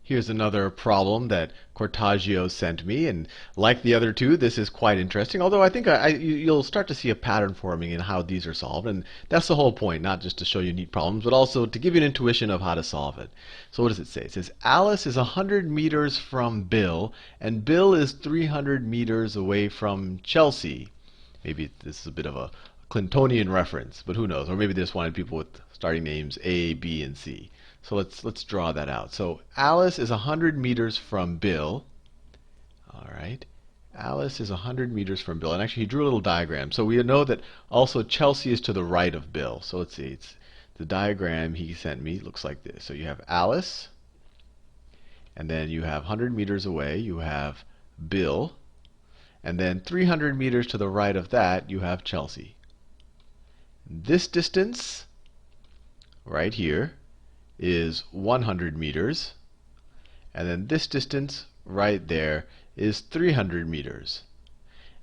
Here's another problem that Cortaggio sent me, and like the other two, this is quite interesting. Although I think you'll start to see a pattern forming in how these are solved, and that's the whole point, not just to show you neat problems, but also to give you an intuition of how to solve it. So what does it say? It says Alice is 100 meters from Bill, and Bill is 300 meters away from Chelsea. Maybe this is a bit of a Clintonian reference, but who knows? Or maybe they just wanted people with starting names A, B, and C. So let's draw that out. So Alice is 100 meters from Bill. All right. Alice is 100 meters from Bill. And actually, he drew a little diagram. So we know that also Chelsea is to the right of Bill. So let's see. It's the diagram he sent me looks like this. So you have Alice, and then you have 100 meters away, you have Bill, and then 300 meters to the right of that, you have Chelsea. This distance right here is 100 meters, and then this distance right there is 300 meters.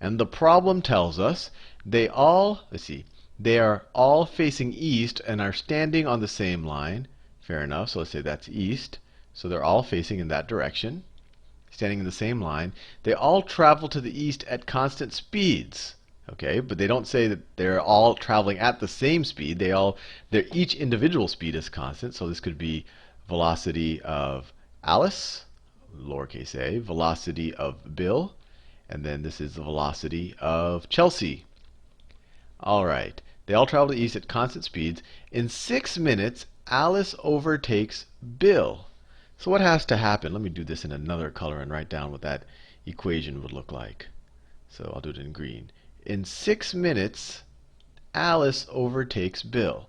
And the problem tells us they are all facing east and are standing on the same line. Fair enough. So let's say that's east. So they're all facing in that direction, standing in the same line. They all travel to the east at constant speeds. Okay, but they don't say that they're all traveling at the same speed. Their each individual speed is constant. So this could be velocity of Alice, lowercase a, velocity of Bill, and then this is the velocity of Chelsea. All right, they all travel to the east at constant speeds. In 6 minutes, Alice overtakes Bill. So what has to happen? Let me do this in another color and write down what that equation would look like. So I'll do it in green. In 6 minutes, Alice overtakes Bill.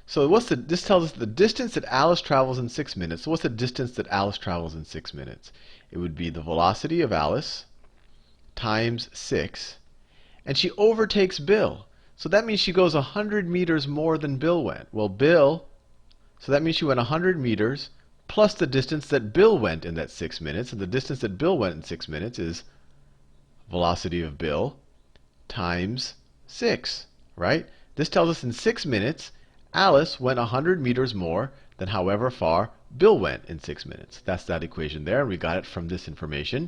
So this tells us the distance that Alice travels in 6 minutes. So what's the distance that Alice travels in 6 minutes? It would be the velocity of Alice times 6. And she overtakes Bill. So that means she goes 100 meters more than Bill went. Well, so that means she went 100 meters plus the distance that Bill went in that 6 minutes. And the distance that Bill went in 6 minutes is velocity of Bill times 6, right? This tells us in 6 minutes, Alice went 100 meters more than however far Bill went in 6 minutes. That's that equation there, and we got it from this information.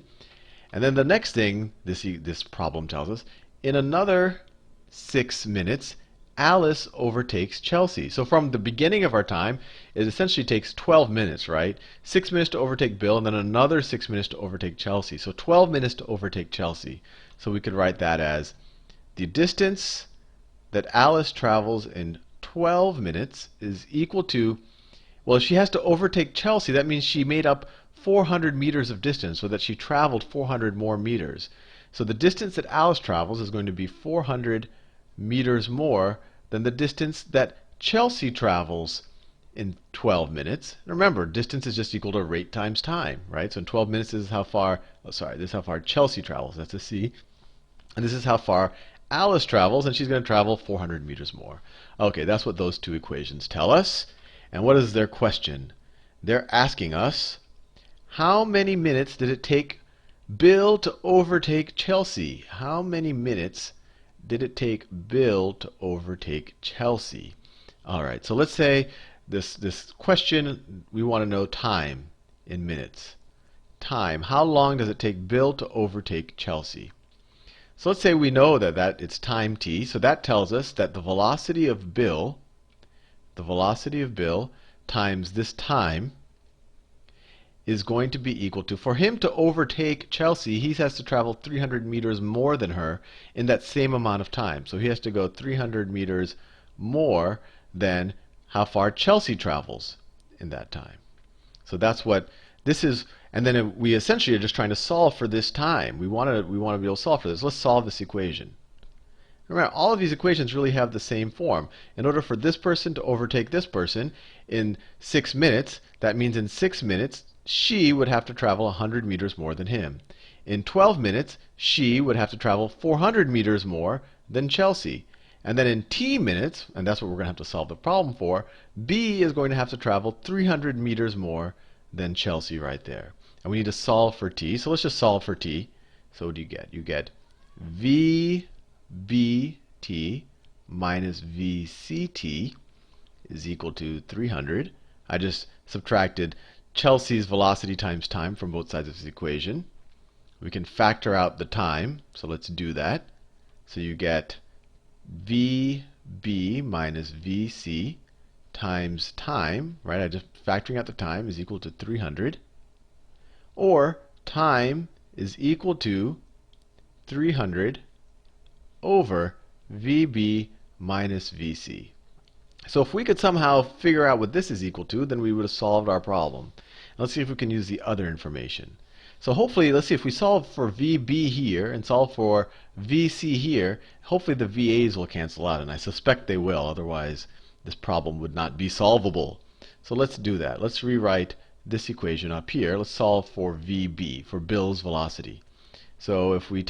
And then the next thing this problem tells us, in another 6 minutes, Alice overtakes Chelsea. So from the beginning of our time, it essentially takes 12 minutes, right? 6 minutes to overtake Bill, and then another 6 minutes to overtake Chelsea. So 12 minutes to overtake Chelsea. So we could write that as the distance that Alice travels in 12 minutes is equal to, well, if she has to overtake Chelsea, that means she made up 400 meters of distance, so that she traveled 400 more meters. So the distance that Alice travels is going to be 400 meters more than the distance that Chelsea travels in 12 minutes. Remember, distance is just equal to rate times time, right? So in 12 minutes, this is how far, this is how far Chelsea travels. That's a C. And this is how far Alice travels, and she's going to travel 400 meters more. Okay, that's what those two equations tell us. And what is their question? They're asking us, how many minutes did it take Bill to overtake Chelsea? How many minutes did it take Bill to overtake Chelsea? All right, so let's say this question, we want to know time in minutes. Time, how long does it take Bill to overtake Chelsea? So let's say we know that it's time t. So that tells us that the velocity of Bill times this time is going to be equal to, for him to overtake Chelsea, he has to travel 300 meters more than her in that same amount of time. So he has to go 300 meters more than how far Chelsea travels in that time. So that's what this is. And then we essentially are just trying to solve for this time. We want to be able to solve for this. Let's solve this equation. Remember, all of these equations really have the same form. In order for this person to overtake this person in 6 minutes, that means in 6 minutes, she would have to travel 100 meters more than him. In 12 minutes, she would have to travel 400 meters more than Chelsea. And then in t minutes, and that's what we're going to have to solve the problem for, B is going to have to travel 300 meters more than Chelsea right there. And we need to solve for t. So let's just solve for t. So what do you get? You get VBT minus VCT is equal to 300. I just subtracted Chelsea's velocity times time from both sides of this equation. We can factor out the time, so let's do that. So you get VB minus VC times time, right? I just factoring out the time is equal to 300. Or time is equal to 300 over VB minus VC. So if we could somehow figure out what this is equal to, then we would have solved our problem. Let's see if we can use the other information. So hopefully, let's see if we solve for VB here and solve for VC here, hopefully the VAs will cancel out, and I suspect they will, otherwise this problem would not be solvable. So let's do that. Let's rewrite this equation up here. Let's solve for VB, for Bill's velocity. So if we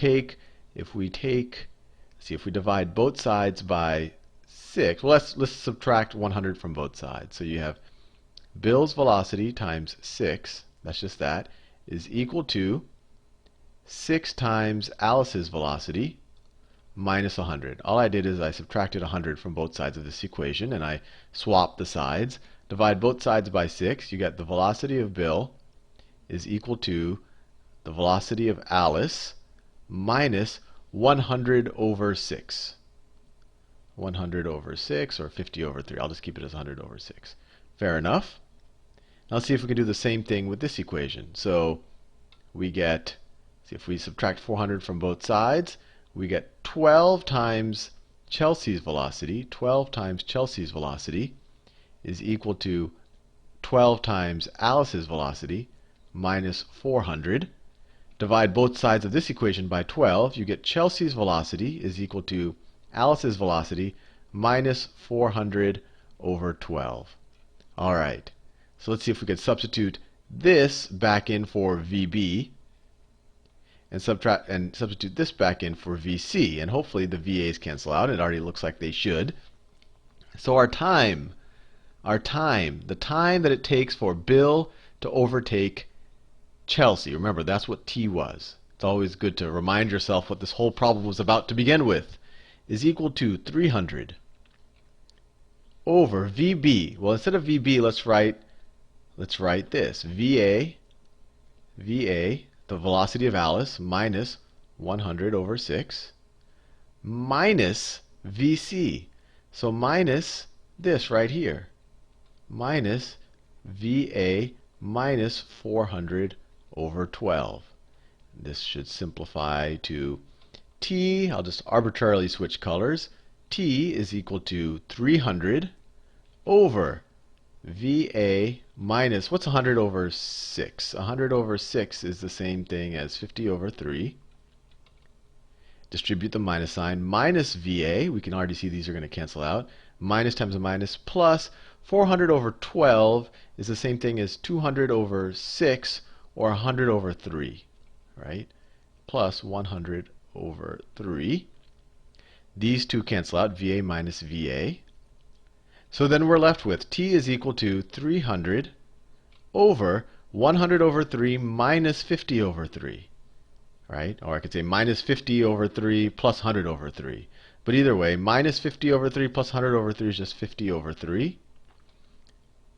divide both sides by 6, well, let's subtract 100 from both sides. So you have Bill's velocity times 6, that's just that, is equal to 6 times Alice's velocity minus 100. All I did is I subtracted 100 from both sides of this equation, and I swapped the sides. Divide both sides by 6, you get the velocity of Bill is equal to the velocity of Alice minus 100 over 6. 100 over 6, or 50 over 3. I'll just keep it as 100 over 6. Fair enough. Now let's see if we can do the same thing with this equation. So we get, see if we subtract 400 from both sides, we get 12 times Chelsea's velocity. 12 times Chelsea's velocity is equal to 12 times Alice's velocity minus 400. Divide both sides of this equation by 12. You get Chelsea's velocity is equal to Alice's velocity minus 400 over 12. All right. So let's see if we could substitute this back in for VB and substitute this back in for VC, and hopefully the VAs cancel out. It already looks like they should. So the time that it takes for Bill to overtake Chelsea, remember that's what T was. It's always good to remind yourself what this whole problem was about to begin with, is equal to 300 over VB. Well, instead of VB, let's write this. VA, the velocity of Alice, minus 100 over 6, minus VC. So minus this right here, minus VA minus 400 over 12. This should simplify to T. I'll just arbitrarily switch colors. T is equal to 300 over VA minus, what's 100 over 6? 100 over 6 is the same thing as 50 over 3. Distribute the minus sign. Minus VA, we can already see these are going to cancel out. Minus times a minus, plus 400 over 12 is the same thing as 200 over 6, or 100 over 3, right? Plus 100 over 3. These two cancel out, VA minus VA. So then we're left with T is equal to 300 over 100 over 3 minus 50 over 3, right? Or I could say minus 50 over 3 plus 100 over 3. But either way, minus 50 over 3 plus 100 over 3 is just 50 over 3.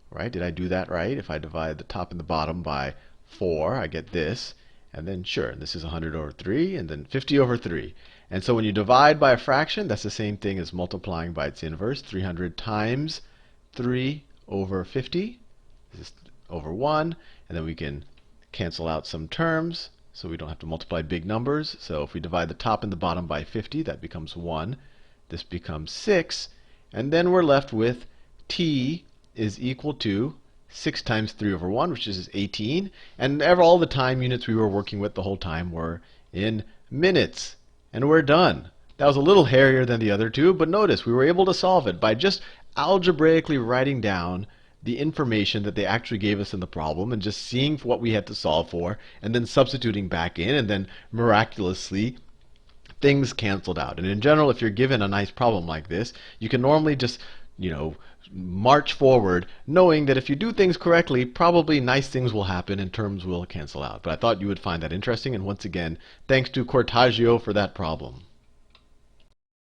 Right? Did I do that right? If I divide the top and the bottom by 4, I get this. And then, sure, this is 100 over 3, and then 50 over 3. And so when you divide by a fraction, that's the same thing as multiplying by its inverse. 300 times 3 over 50. This is over 1. And then we can cancel out some terms, so we don't have to multiply big numbers. So if we divide the top and the bottom by 50, that becomes 1. This becomes 6. And then we're left with T is equal to 6 times 3 over 1, which is 18. And all the time units we were working with the whole time were in minutes. And we're done. That was a little hairier than the other two, but notice we were able to solve it by just algebraically writing down the information that they actually gave us in the problem and just seeing what we had to solve for and then substituting back in, and then miraculously things canceled out. And in general, if you're given a nice problem like this, you can normally just, march forward knowing that if you do things correctly, probably nice things will happen and terms will cancel out. But I thought you would find that interesting, and once again, thanks to Cortaggio for that problem.